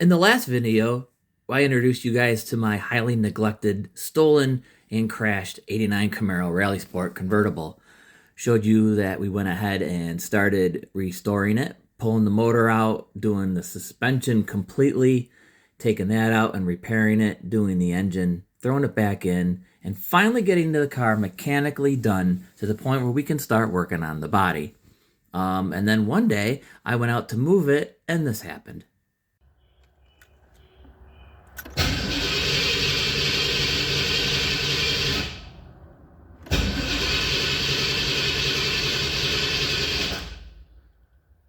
In the last video, I introduced you guys to my highly neglected, stolen, and crashed 89 Camaro Rally Sport convertible. Showed you that we went ahead and started restoring it, pulling the motor out, doing the suspension completely, taking that out and repairing it, doing the engine, throwing it back in, and finally getting the car mechanically done to the point where we can start working on the body. And then one day, I went out to move it, and this happened.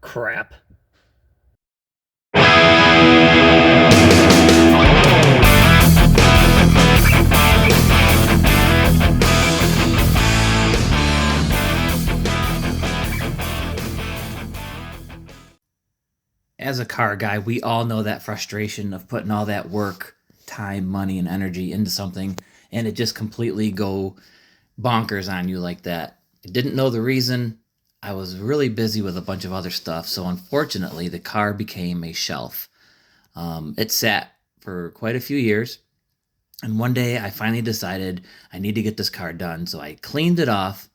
Crap. As a car guy, we all know that frustration of putting all that work, time, money, and energy into something, and it just completely go bonkers on you like that. I didn't know the reason. I was really busy with a bunch of other stuff, so unfortunately, the car became a shelf. It sat for quite a few years, and one day I finally decided I need to get this car done, so I cleaned it off,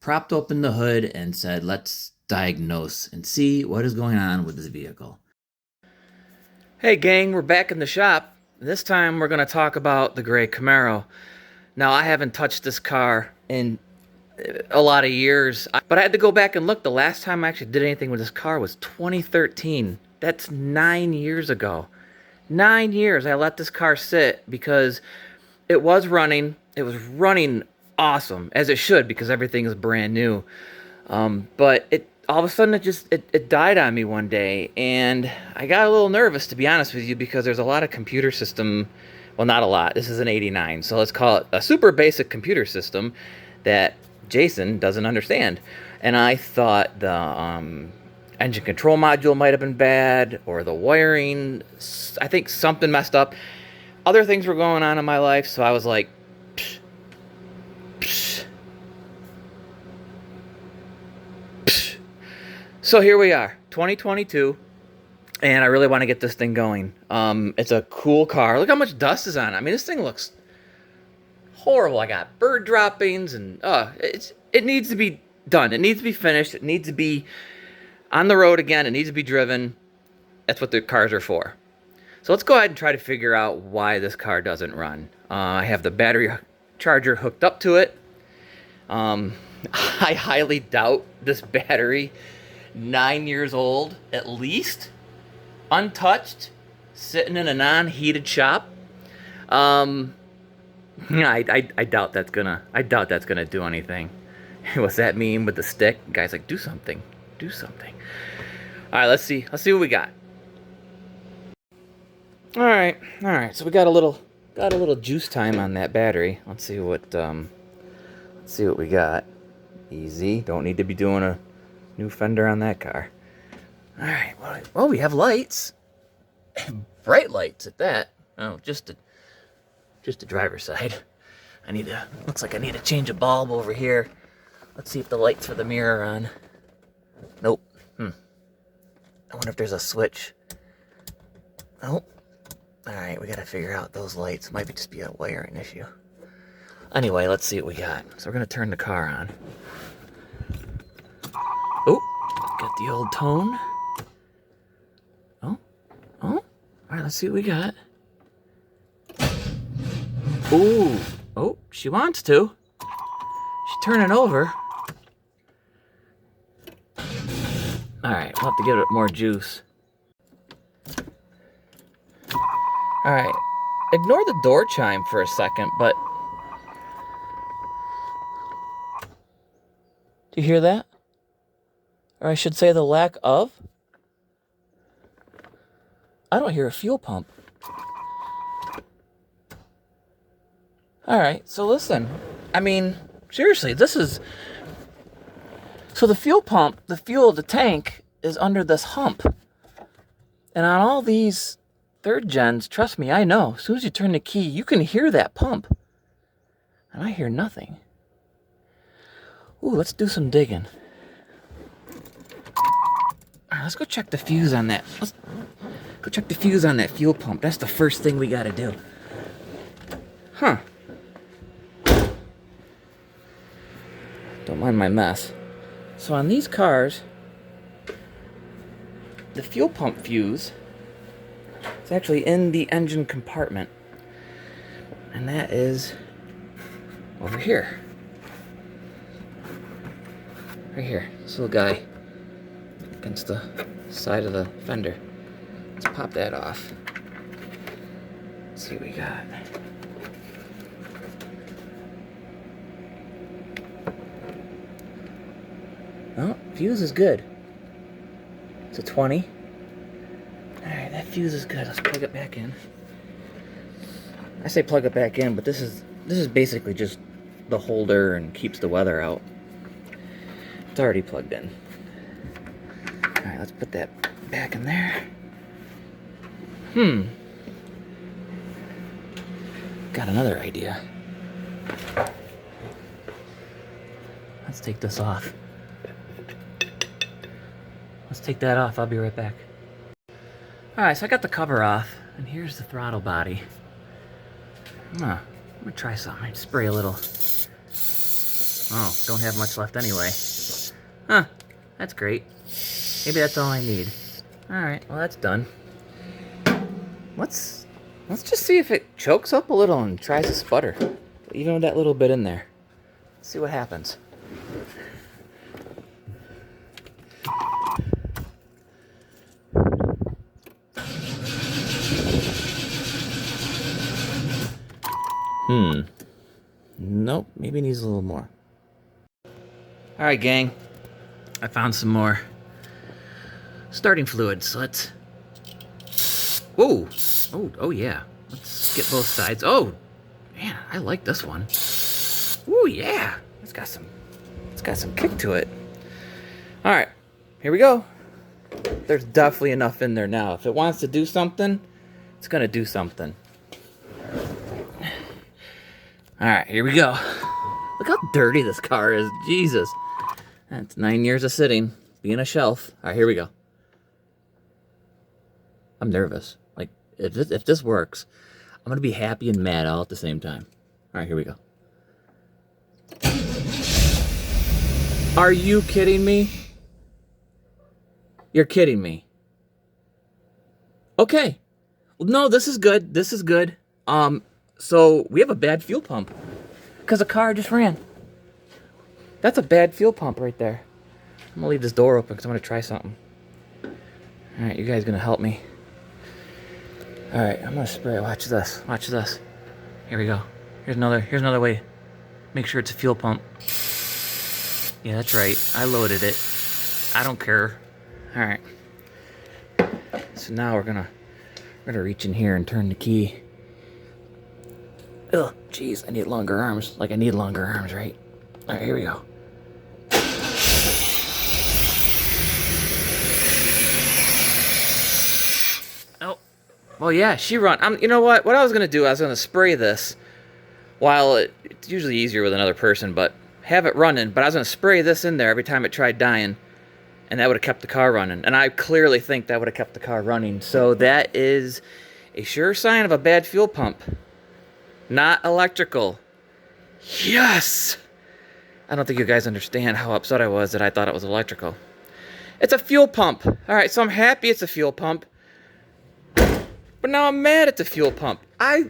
propped open the hood, and said, let's diagnose and see what is going on with this vehicle. Hey gang, we're back in the shop. This time we're going to talk about the gray Camaro. Now, I haven't touched this car in a lot of years, but I had to go back and look. The last time I actually did anything with this car was 2013. That's 9 years ago. 9 years I let this car sit because it was running. It was running awesome, as it should, because everything is brand new. But all of a sudden it died on me one day, and I got a little nervous, to be honest with you, because there's a lot of computer system. Well, not a lot. This is an 89, so let's call it a super basic computer system that Jason doesn't understand. And I thought the engine control module might have been bad, or the wiring. I think something messed up. Other things were going on in my life, so I was like, psh, psh, psh. So here we are, 2022. And I really want to get this thing going. It's a cool car. Look how much dust is on it. I mean, this thing looks horrible. I got bird droppings, and it needs to be done. It needs to be finished. It needs to be on the road again. It needs to be driven. That's what the cars are for. So let's go ahead and try to figure out why this car doesn't run. I have the battery charger hooked up to it. I highly doubt this battery, 9 years old at least, untouched, sitting in a non-heated shop. I doubt that's gonna do anything. What's that mean with the stick? The guy's like, do something. All right, let's see what we got. All right. So we got a little juice time on that battery. Let's see what we got. Easy. Don't need to be doing a new fender on that car. All right. Well, we have lights, bright lights at that. Oh, just the driver's side. Looks like I need to change a bulb over here. Let's see if the lights for the mirror are on. Nope. I wonder if there's a switch. Nope. All right, we gotta figure out those lights. Might just be a wiring issue. Anyway, let's see what we got. So we're gonna turn the car on. Oh, got the old tone. Oh. All right, let's see what we got. Ooh. Oh, she wants to. She's turning over. All right, we'll have to give it more juice. All right, ignore the door chime for a second, but do you hear that? Or I should say the lack of? I don't hear a fuel pump. All right, so listen. I mean, seriously, so the fuel pump, the fuel of the tank is under this hump. And on all these third gens, trust me, I know, as soon as you turn the key, you can hear that pump. And I hear nothing. Ooh, let's do some digging. All right, let's go check the fuse on that. Go check the fuse on that fuel pump. That's the first thing we gotta do. Huh. Don't mind my mess. So on these cars, the fuel pump fuse is actually in the engine compartment. And that is over here. Right here. This little guy against the side of the fender. Let's pop that off. Let's see what we got. Oh, fuse is good. It's a 20. Alright, that fuse is good. Let's plug it back in. I say plug it back in, but this is basically just the holder and keeps the weather out. It's already plugged in. Alright, let's put that back in there. Got another idea. Let's take this off. Let's take that off. I'll be right back. Alright, so I got the cover off, and here's the throttle body. I'm gonna try something. I'd spray a little. Oh, don't have much left anyway. Huh, that's great. Maybe that's all I need. Alright, well that's done. Let's just see if it chokes up a little and tries to sputter. Even with that little bit in there. Let's see what happens. Nope, maybe it needs a little more. Alright, gang. I found some more starting fluids. So let's... Whoa! Oh yeah. Let's get both sides. Oh! Man, I like this one. Ooh, yeah! It's got some kick to it. Alright, here we go. There's definitely enough in there now. If it wants to do something, it's gonna do something. Alright, here we go. Look how dirty this car is. Jesus. That's 9 years of sitting, being a shelf. Alright, here we go. I'm nervous. Like, if this works, I'm going to be happy and mad all at the same time. Alright, here we go. Are you kidding me? You're kidding me. Okay. Well, no, this is good. This is good. So we have a bad fuel pump because a car just ran. That's a bad fuel pump right there. I'm gonna leave this door open because I'm gonna try something. All right, you guys gonna help me? All right, I'm gonna spray. Watch this. Watch this. Here we go. Here's another way. Make sure it's a fuel pump. Yeah, that's right. I loaded it. I don't care. All right. So now we're gonna reach in here and turn the key. Ugh, jeez, I need longer arms. Like I need longer arms, right? All right, here we go. Oh, well, yeah, she run. You know what? What I was gonna do, I was gonna spray this. While it's usually easier with another person, but have it running. But I was gonna spray this in there every time it tried dying, and that would have kept the car running. And I clearly think that would have kept the car running. So that is a sure sign of a bad fuel pump. Not electrical. Yes! I don't think you guys understand how upset I was that I thought it was electrical. It's a fuel pump. Alright, so I'm happy it's a fuel pump. But now I'm mad it's a fuel pump. I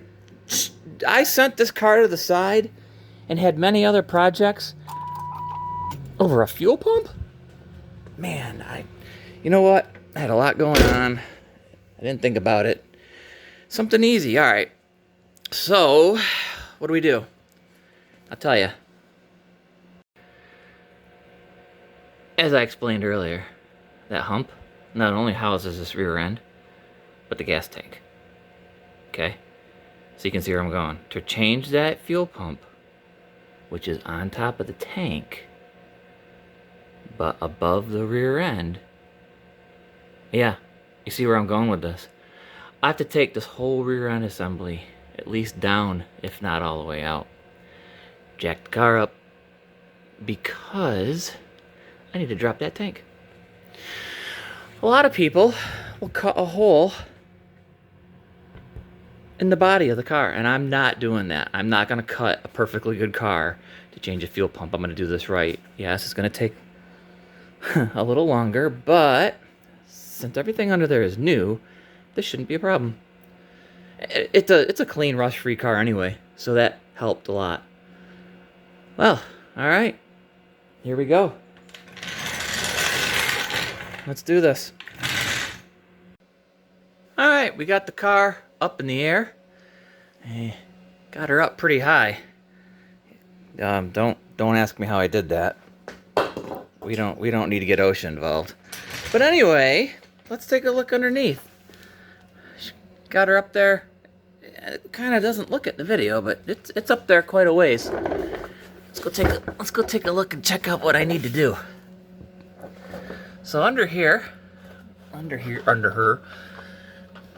sent this car to the side and had many other projects over a fuel pump? Man, you know what? I had a lot going on. I didn't think about it. Something easy. Alright. So, what do we do? I'll tell you. As I explained earlier, that hump not only houses this rear end, but the gas tank. Okay? So you can see where I'm going. To change that fuel pump, which is on top of the tank, but above the rear end, yeah, you see where I'm going with this. I have to take this whole rear end assembly at least down, if not all the way out. Jack the car up because I need to drop that tank. A lot of people will cut a hole in the body of the car, and I'm not doing that. I'm not going to cut a perfectly good car to change a fuel pump. I'm going to do this right. Yes, it's going to take a little longer, but since everything under there is new, this shouldn't be a problem. It's a clean, rust-free car anyway, so that helped a lot. Well, all right, here we go. Let's do this. All right, we got the car up in the air. Got her up pretty high. Don't ask me how I did that. We don't need to get OSHA involved. But anyway, let's take a look underneath. Got her up there. It kind of doesn't look at the video, but it's up there quite a ways. Let's go take a look and check out what I need to do. So under her,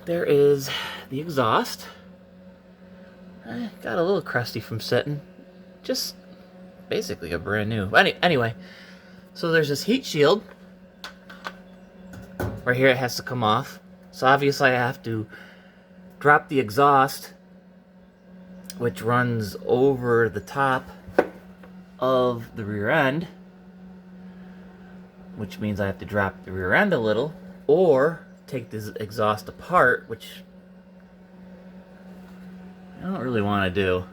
there is the exhaust. Got a little crusty from sitting. Just basically a brand new. Anyway, so there's this heat shield. Right here it has to come off. So obviously I have to drop the exhaust, which runs over the top of the rear end, which means I have to drop the rear end a little, or take this exhaust apart, which I don't really want to do.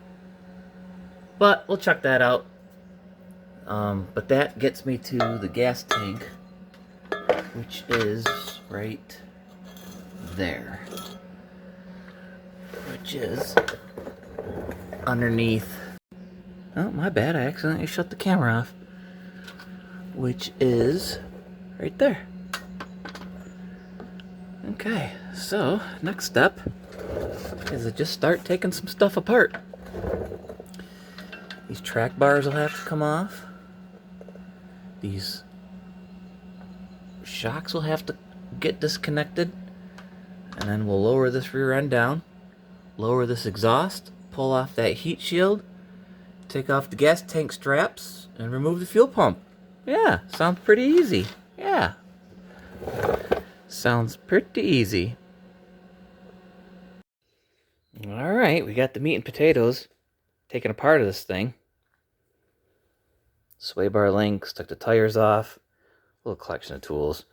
But we'll check that out. But that gets me to the gas tank, which is right there. Which is underneath. Oh, my bad. I accidentally shut the camera off. Which is right there. Okay, so next step is to just start taking some stuff apart. These track bars will have to come off. These shocks will have to get disconnected. And then we'll lower this rear end down, lower this exhaust, pull off that heat shield, take off the gas tank straps, and remove the fuel pump. Yeah, sounds pretty easy. Yeah. Sounds pretty easy. Alright, we got the meat and potatoes taken apart of this thing. Sway bar links, took the tires off. A little collection of tools.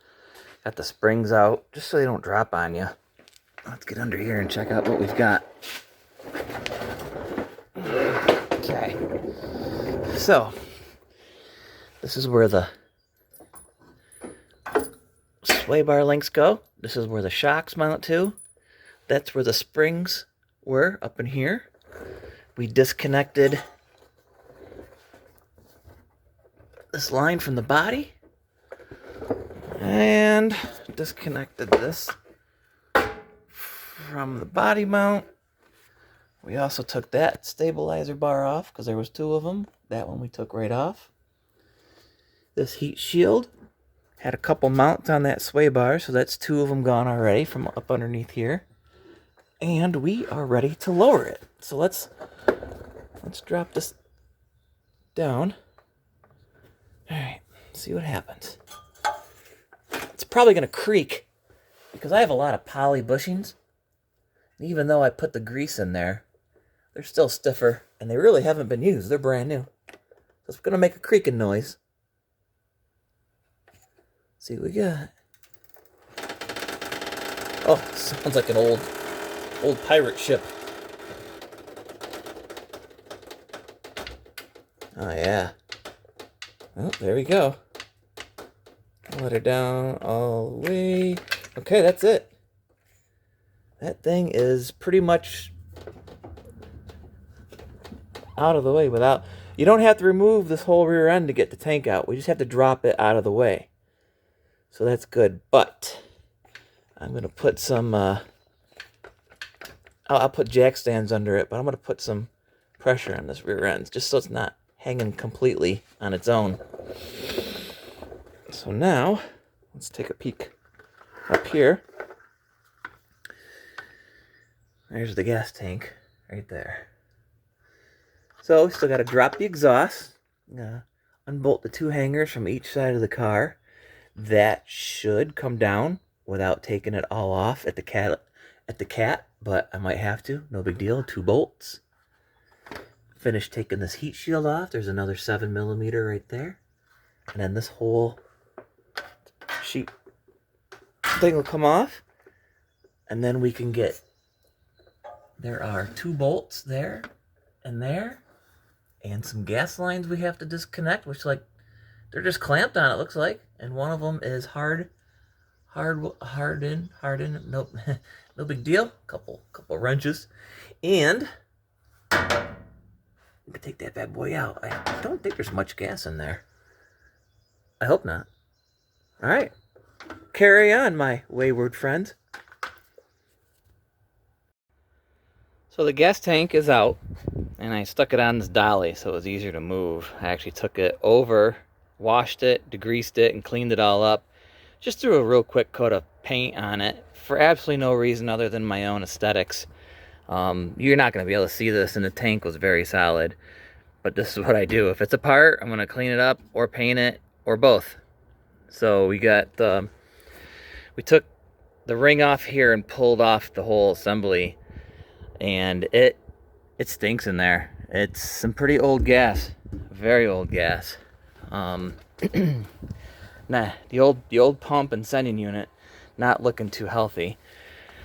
Got the springs out, just so they don't drop on you. Let's get under here and check out what we've got. Okay. So, this is where the sway bar links go. This is where the shocks mount to. That's where the springs were, up in here. We disconnected this line from the body and disconnected this from the body mount. We also took that stabilizer bar off because there was two of them. That one we took right off. This heat shield had a couple mounts on that sway bar, so that's two of them gone already from up underneath here. And we are ready to lower it. So let's drop this down. All right, see what happens. It's probably going to creak because I have a lot of poly bushings. Even though I put the grease in there, they're still stiffer, and they really haven't been used. They're brand new. So it's going to make a creaking noise. See what we got. Oh, sounds like an old pirate ship. Oh, yeah. Oh, there we go. Let her down all the way. Okay, that's it. That thing is pretty much out of the way without... You don't have to remove this whole rear end to get the tank out. We just have to drop it out of the way. So that's good. But I'm going to put some... I'll put jack stands under it, but I'm going to put some pressure on this rear end just so it's not hanging completely on its own. So now, let's take a peek up here. There's the gas tank right there. So we still got to drop the exhaust, unbolt the two hangers from each side of the car. That should come down without taking it all off at the cat but I might have to. No big deal. 2 bolts. Finish taking this heat shield off. There's another 7mm right there. And then this whole sheet thing will come off. And then we can get, there are 2 bolts there and there. And some gas lines we have to disconnect, which like, they're just clamped on, it looks like. And one of them is hardened. Nope, no big deal. Couple wrenches. And we can take that bad boy out. I don't think there's much gas in there. I hope not. All right, carry on, my wayward friends. So the gas tank is out, and I stuck it on this dolly so it was easier to move. I actually took it over, washed it, degreased it, and cleaned it all up. Just threw a real quick coat of paint on it for absolutely no reason other than my own aesthetics. You're not going to be able to see this, and the tank was very solid. But this is what I do. If it's apart, I'm going to clean it up or paint it or both. So we took the ring off here and pulled off the whole assembly. And it stinks in there. It's some pretty old gas. Very old gas. Nah, the old pump and sending unit not looking too healthy.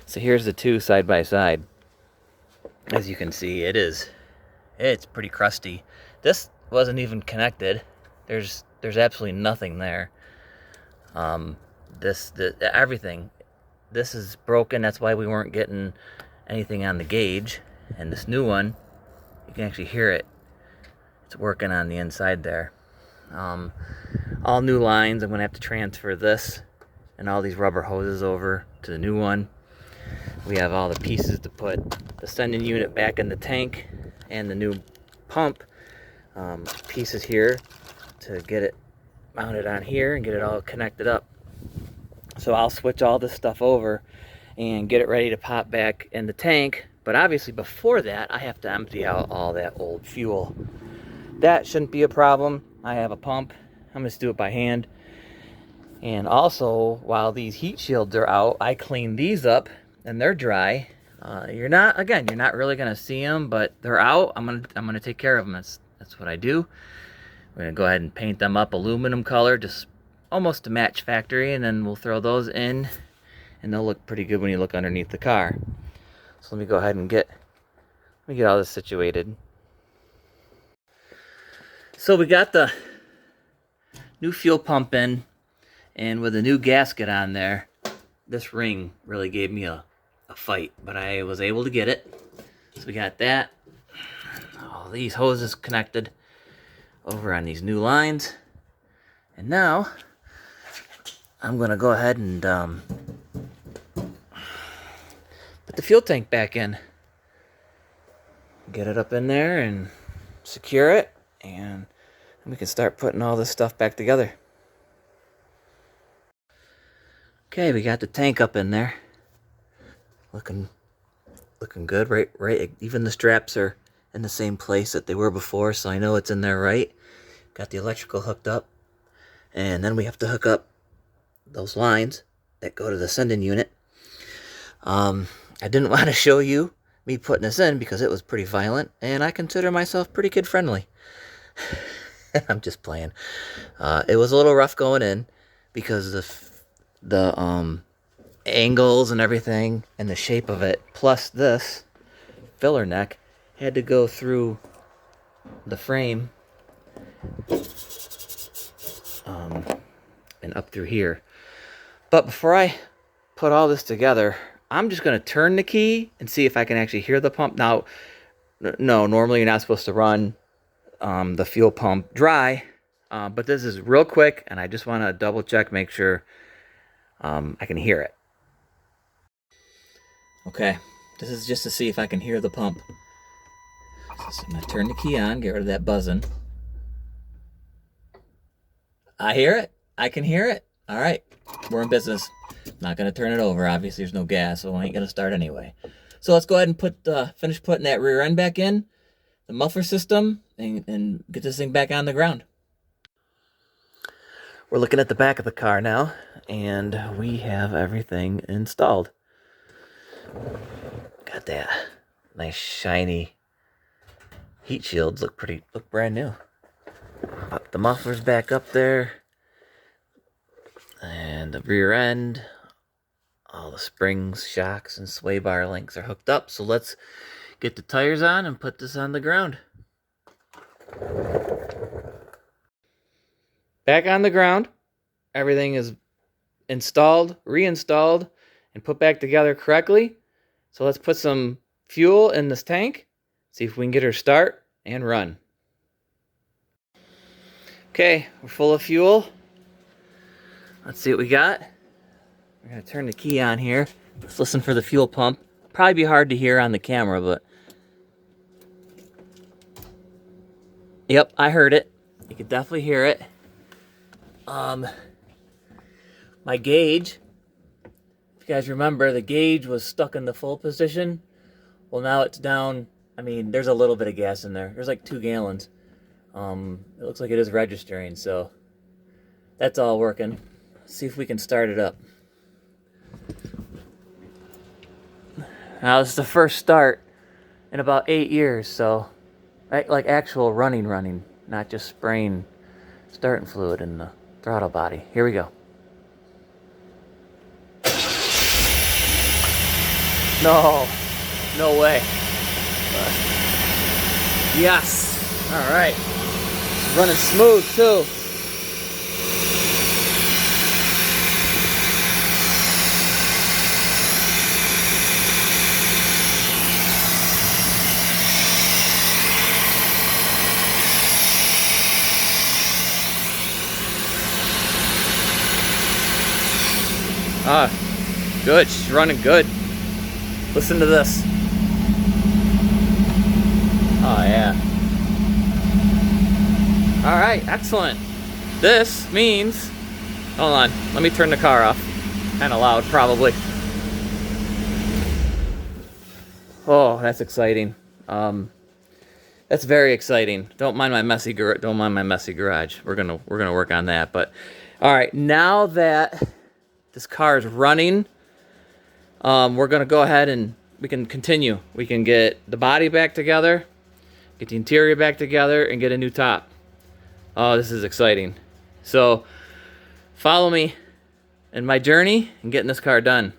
So here's the two side by side. As you can see, it's pretty crusty. This wasn't even connected. There's absolutely nothing there. Everything. This is broken. That's why we weren't getting anything on the gauge. And this new one, you can actually hear it. It's working on the inside there. All new lines. I'm gonna have to transfer this and all these rubber hoses over to the new one. We have all the pieces to put the sending unit back in the tank and the new pump pieces here to get it mounted on here and get it all connected up. So I'll switch all this stuff over and get it ready to pop back in the tank. But obviously before that, I have to empty out all that old fuel. That shouldn't be a problem. I have a pump. I'm just do it by hand. And also, while these heat shields are out, I clean these up and they're dry. You're not really gonna see them, but they're out. I'm gonna take care of them. That's what I do. We're gonna go ahead and paint them up aluminum color, just almost to match factory, and then we'll throw those in, and they'll look pretty good when you look underneath the car. So let me go ahead and get all this situated. So we got the new fuel pump in, and with a new gasket on there, this ring really gave me a fight, but I was able to get it. So we got that. All these hoses connected over on these new lines. And now I'm gonna go ahead and put the fuel tank back in. Get it up in there and secure it, and we can start putting all this stuff back together. Okay, we got the tank up in there. Looking good, right? Even the straps are in the same place that they were before, so I know it's in there right. Got the electrical hooked up. And then we have to hook up those lines that go to the sending unit. I didn't want to show you me putting this in because it was pretty violent, and I consider myself pretty kid-friendly. I'm just playing. It was a little rough going in because the angles and everything and the shape of it, plus this filler neck, had to go through the frame and up through here. But before I put all this together, I'm just going to turn the key and see if I can actually hear the pump. Now, no, normally you're not supposed to run the fuel pump dry, but this is real quick, and I just want to double check, make sure I can hear it. Okay, this is just to see if I can hear the pump. So I'm going to turn the key on, get rid of that buzzing. I hear it. I can hear it. All right, we're in business. Not going to turn it over. Obviously, there's no gas, so I ain't going to start anyway. So let's go ahead and finish putting that rear end back in, the muffler system, and get this thing back on the ground. We're looking at the back of the car now, and we have everything installed. Got Got that nice shiny heat shields. Look brand new. Pop the mufflers back up there. And the rear end. All the springs, shocks, and sway bar links are hooked up. So let's get the tires on and put this on the ground. Back on the ground. Everything is installed, reinstalled, and put back together correctly. So let's put some fuel in this tank, see if we can get her start and run. Okay, we're full of fuel. Let's see what we got. We're gonna turn the key on here. Let's listen for the fuel pump. Probably be hard to hear on the camera, but yep, I heard it. You could definitely hear it. My gauge, if you guys remember, the gauge was stuck in the full position. Well, now it's down. I mean, there's a little bit of gas in there. There's like 2 gallons. It looks like it is registering, so that's all working. Let's see if we can start it up. Now, this is the first start in about 8 years, so like actual running, not just spraying starting fluid in the throttle body. Here we go. No way. Yes. All right. It's running smooth too. Good. She's running good. Listen to this. Oh, yeah. All right, excellent. This means, hold on, let me turn the car off. Kind of loud, probably. Oh, that's exciting. That's very exciting. Don't mind my messy garage. We're gonna work on that. But all right, now that this car is running, we're gonna go ahead and we can continue. We can get the body back together, get the interior back together, and get a new top. Oh, this is exciting. So follow me in my journey and getting this car done.